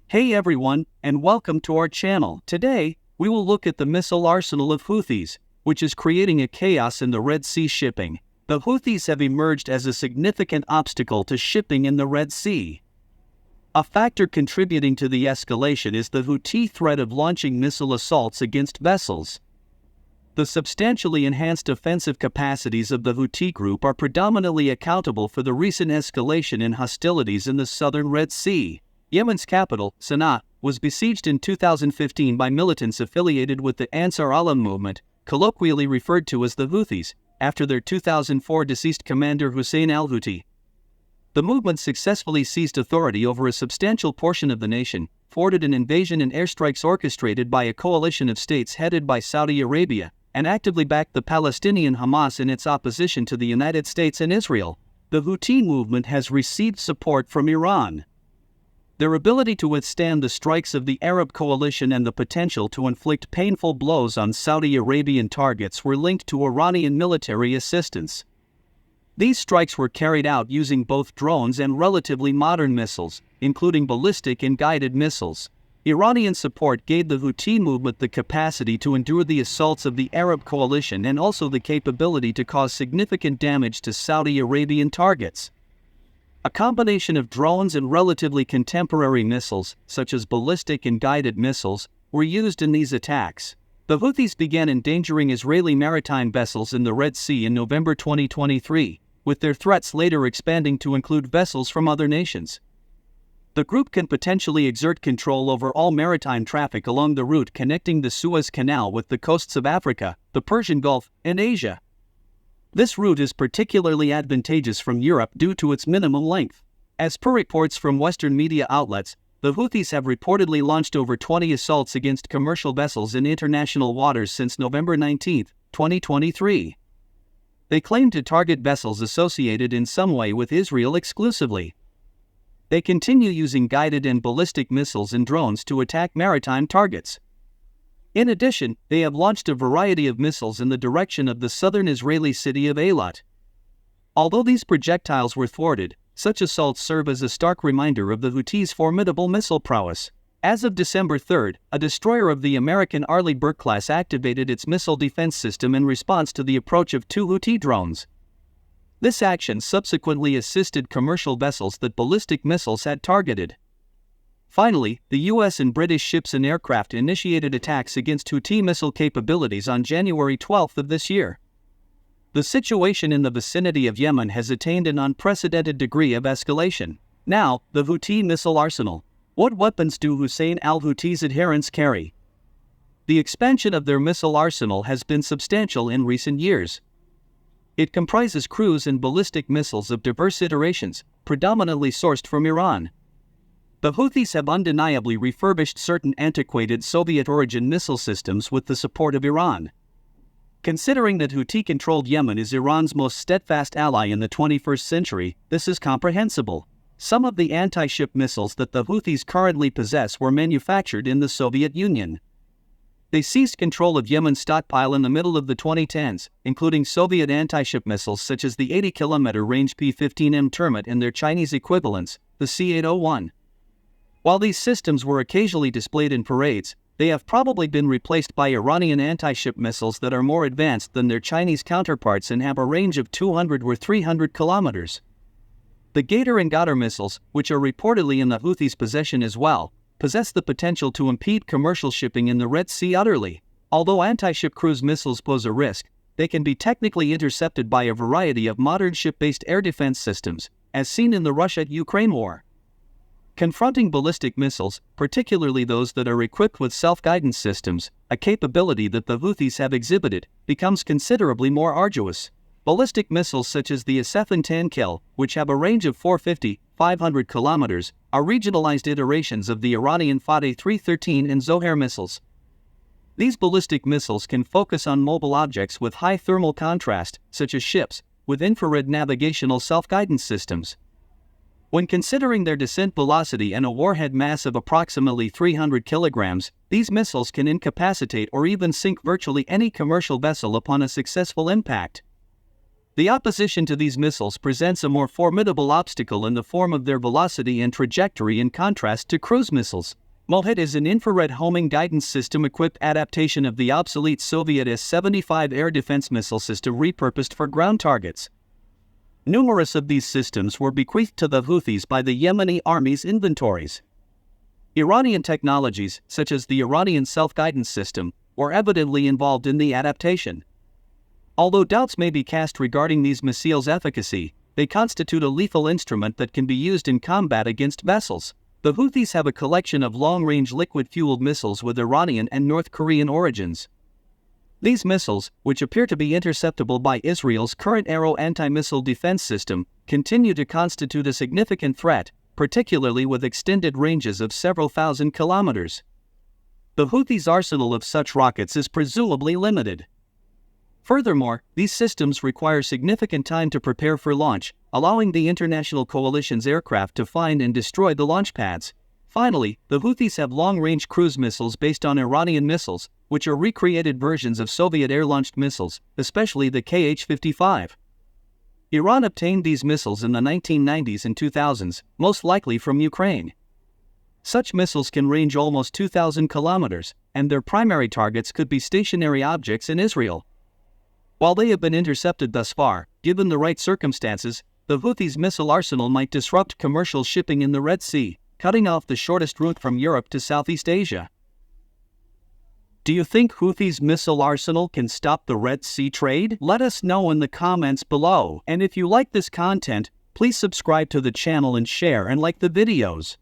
Hey everyone, and welcome to our channel. Today, we will look at the missile arsenal of Houthis, which is creating a chaos in the Red Sea shipping. The Houthis have emerged as a significant obstacle to shipping in the Red Sea. A factor contributing to the escalation is the Houthi threat of launching missile assaults against vessels. The substantially enhanced offensive capacities of the Houthi group are predominantly accountable for the recent escalation in hostilities in the southern Red Sea. Yemen's capital, Sana'a, was besieged in 2015 by militants affiliated with the Ansar Allah movement, colloquially referred to as the Houthis, after their 2004 deceased commander Hussein al-Houthi. The movement successfully seized authority over a substantial portion of the nation, thwarted an invasion and airstrikes orchestrated by a coalition of states headed by Saudi Arabia, and actively backed the Palestinian Hamas in its opposition to the United States and Israel. The Houthi movement has received support from Iran. Their ability to withstand the strikes of the Arab coalition and the potential to inflict painful blows on Saudi Arabian targets were linked to Iranian military assistance. These strikes were carried out using both drones and relatively modern missiles, including ballistic and guided missiles. Iranian support gave the Houthi movement the capacity to endure the assaults of the Arab coalition and also the capability to cause significant damage to Saudi Arabian targets. A combination of drones and relatively contemporary missiles, such as ballistic and guided missiles, were used in these attacks. The Houthis began endangering Israeli maritime vessels in the Red Sea in November 2023, with their threats later expanding to include vessels from other nations. The group can potentially exert control over all maritime traffic along the route connecting the Suez Canal with the coasts of Africa, the Persian Gulf, and Asia. This route is particularly advantageous from Europe due to its minimum length. As per reports from Western media outlets, the Houthis have reportedly launched over 20 assaults against commercial vessels in international waters since November 19, 2023. They claim to target vessels associated in some way with Israel exclusively. They continue using guided and ballistic missiles and drones to attack maritime targets. In addition, they have launched a variety of missiles in the direction of the southern Israeli city of Eilat. Although these projectiles were thwarted, such assaults serve as a stark reminder of the Houthis' formidable missile prowess. As of December 3, a destroyer of the American Arleigh Burke class activated its missile defense system in response to the approach of two Houthi drones. This action subsequently assisted commercial vessels that ballistic missiles had targeted. Finally, the US and British ships and aircraft initiated attacks against Houthi missile capabilities on January 12 of this year. The situation in the vicinity of Yemen has attained an unprecedented degree of escalation. Now, the Houthi missile arsenal. What weapons do Hussein al-Houthi's adherents carry? The expansion of their missile arsenal has been substantial in recent years. It comprises cruise and ballistic missiles of diverse iterations, predominantly sourced from Iran. The Houthis have undeniably refurbished certain antiquated Soviet-origin missile systems with the support of Iran. Considering that Houthi-controlled Yemen is Iran's most steadfast ally in the 21st century, this is comprehensible. Some of the anti-ship missiles that the Houthis currently possess were manufactured in the Soviet Union. They seized control of Yemen's stockpile in the middle of the 2010s, including Soviet anti-ship missiles such as the 80-kilometer range P-15M Termit and their Chinese equivalents, the C-801. While these systems were occasionally displayed in parades, they have probably been replaced by Iranian anti-ship missiles that are more advanced than their Chinese counterparts and have a range of 200 or 300 kilometers. The Gator and Ghadar missiles, which are reportedly in the Houthis' possession as well, possess the potential to impede commercial shipping in the Red Sea utterly. Although anti-ship cruise missiles pose a risk, they can be technically intercepted by a variety of modern ship-based air defense systems, as seen in the Russia-Ukraine war. Confronting ballistic missiles, particularly those that are equipped with self-guidance systems, a capability that the Houthis have exhibited, becomes considerably more arduous. Ballistic missiles such as the Isefin 10 which have a range of 450-500 kilometers, are regionalized iterations of the Iranian Fateh 313 and Zohair missiles. These ballistic missiles can focus on mobile objects with high thermal contrast, such as ships, with infrared navigational self-guidance systems. When considering their descent velocity and a warhead mass of approximately 300 kilograms, these missiles can incapacitate or even sink virtually any commercial vessel upon a successful impact. The opposition to these missiles presents a more formidable obstacle in the form of their velocity and trajectory in contrast to cruise missiles. Mohed is an infrared homing guidance system-equipped adaptation of the obsolete Soviet S-75 air defense missile system repurposed for ground targets. Numerous of these systems were bequeathed to the Houthis by the Yemeni army's inventories. Iranian technologies, such as the Iranian self-guidance system, were evidently involved in the adaptation. Although doubts may be cast regarding these missiles' efficacy, they constitute a lethal instrument that can be used in combat against vessels. The Houthis have a collection of long-range liquid-fueled missiles with Iranian and North Korean origins. These missiles, which appear to be interceptable by Israel's current Arrow anti-missile defense system, continue to constitute a significant threat, particularly with extended ranges of several thousand kilometers. The Houthis' arsenal of such rockets is presumably limited. Furthermore, these systems require significant time to prepare for launch, allowing the international coalition's aircraft to find and destroy the launch pads. Finally, the Houthis have long-range cruise missiles based on Iranian missiles, which are recreated versions of Soviet air-launched missiles, especially the Kh-55. Iran obtained these missiles in the 1990s and 2000s, most likely from Ukraine. Such missiles can range almost 2,000 kilometers, and their primary targets could be stationary objects in Israel. While they have been intercepted thus far, given the right circumstances, the Houthis' missile arsenal might disrupt commercial shipping in the Red Sea, cutting off the shortest route from Europe to Southeast Asia. Do you think Houthis' missile arsenal can stop the Red Sea trade? Let us know in the comments below. And if you like this content, please subscribe to the channel and share and like the videos.